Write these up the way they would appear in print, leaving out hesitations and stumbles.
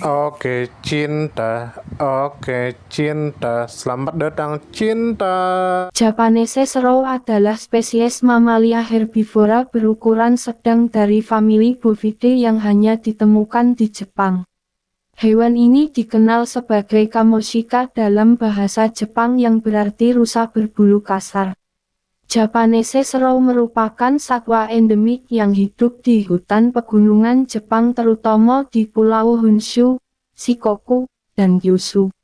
Oke cinta, selamat datang cinta. Japanese Shrew adalah spesies mamalia herbivora berukuran sedang dari famili Bovidae yang hanya ditemukan di Jepang. Hewan ini dikenal sebagai kamoshika dalam bahasa Jepang yang berarti rusa berbulu kasar. Japanese Shrew merupakan satwa endemik yang hidup di hutan pegunungan Jepang terutama di Pulau Honshu, Shikoku, dan Kyushu.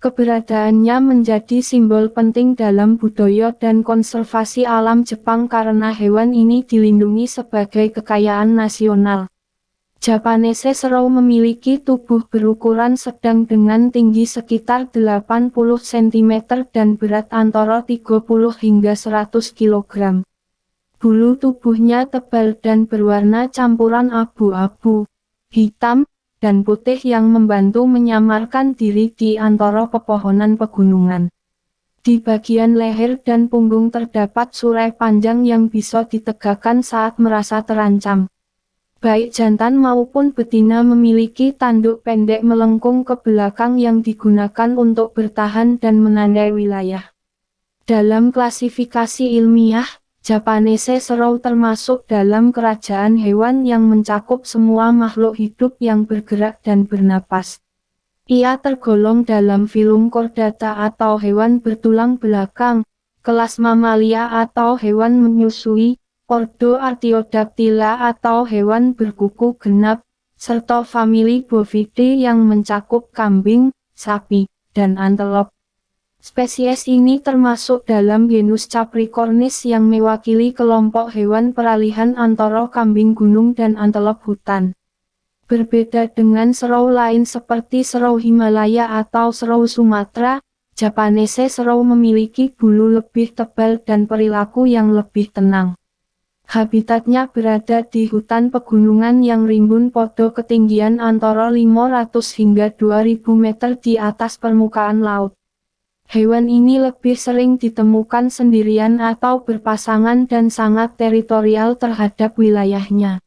Keberadaannya menjadi simbol penting dalam budaya dan konservasi alam Jepang karena hewan ini dilindungi sebagai kekayaan nasional. Japanese Shrew memiliki tubuh berukuran sedang dengan tinggi sekitar 80 cm dan berat antara 30 hingga 100 kg. Bulu tubuhnya tebal dan berwarna campuran abu-abu, hitam, dan putih yang membantu menyamarkan diri di antara pepohonan pegunungan. Di bagian leher dan punggung terdapat surai panjang yang bisa ditegakkan saat merasa terancam. Baik jantan maupun betina memiliki tanduk pendek melengkung ke belakang yang digunakan untuk bertahan dan menandai wilayah. Dalam klasifikasi ilmiah, Japanese Shrew termasuk dalam kerajaan hewan yang mencakup semua makhluk hidup yang bergerak dan bernapas. Ia tergolong dalam filum Chordata atau hewan bertulang belakang, kelas mamalia atau hewan menyusui, ordo Artiodactyla atau hewan berkuku genap, serta famili Bovidae yang mencakup kambing, sapi, dan antelop. Spesies ini termasuk dalam genus Capricornis yang mewakili kelompok hewan peralihan antara kambing gunung dan antelop hutan. Berbeda dengan Shrew lain seperti Shrew Himalaya atau Shrew Sumatera, Japanese Shrew memiliki bulu lebih tebal dan perilaku yang lebih tenang. Habitatnya berada di hutan pegunungan yang rimbun pada ketinggian antara 500 hingga 2000 meter di atas permukaan laut. Hewan ini lebih sering ditemukan sendirian atau berpasangan dan sangat teritorial terhadap wilayahnya.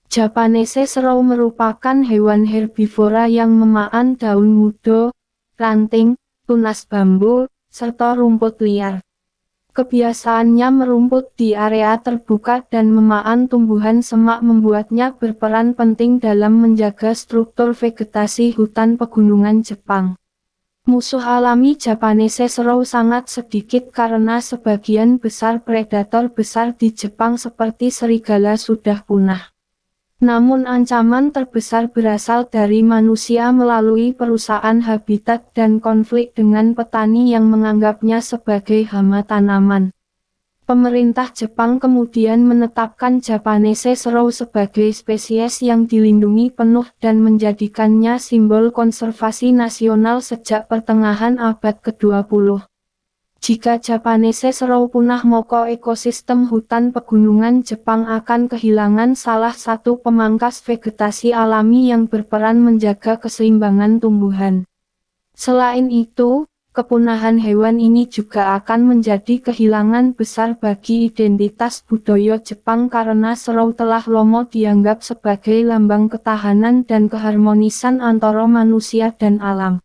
Japanese Shrew merupakan hewan herbivora yang memakan daun muda, ranting, tunas bambu, serta rumput liar. Kebiasaannya merumput di area terbuka dan memakan tumbuhan semak membuatnya berperan penting dalam menjaga struktur vegetasi hutan pegunungan Jepang. Musuh alami Japanese Shrew sangat sedikit karena sebagian besar predator besar di Jepang seperti serigala sudah punah. Namun ancaman terbesar berasal dari manusia melalui perusakan habitat dan konflik dengan petani yang menganggapnya sebagai hama tanaman. Pemerintah Jepang kemudian menetapkan Japanese Shrew sebagai spesies yang dilindungi penuh dan menjadikannya simbol konservasi nasional sejak pertengahan abad ke-20. Jika Japanese Shrew punah maka ekosistem hutan pegunungan Jepang akan kehilangan salah satu pemangkas vegetasi alami yang berperan menjaga keseimbangan tumbuhan. Selain itu, kepunahan hewan ini juga akan menjadi kehilangan besar bagi identitas budaya Jepang karena Shrew telah lama dianggap sebagai lambang ketahanan dan keharmonisan antara manusia dan alam.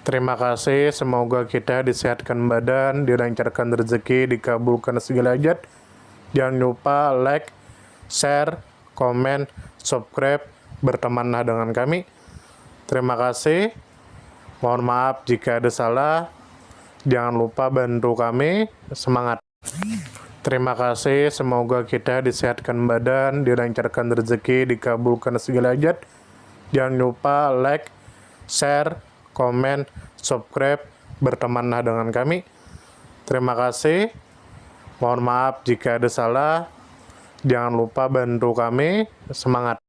Terima kasih, semoga kita disehatkan badan, dilancarkan rezeki, dikabulkan segala hajat. Jangan lupa like, share, komen, subscribe, bertemanlah dengan kami. Terima kasih. Mohon maaf jika ada salah. Jangan lupa bantu kami. Semangat. Terima kasih, semoga kita disehatkan badan, dilancarkan rezeki, dikabulkan segala hajat. Jangan lupa like, share, komen, subscribe, bertemanlah dengan kami. Terima kasih. Mohon maaf jika ada salah. Jangan lupa bantu kami. Semangat.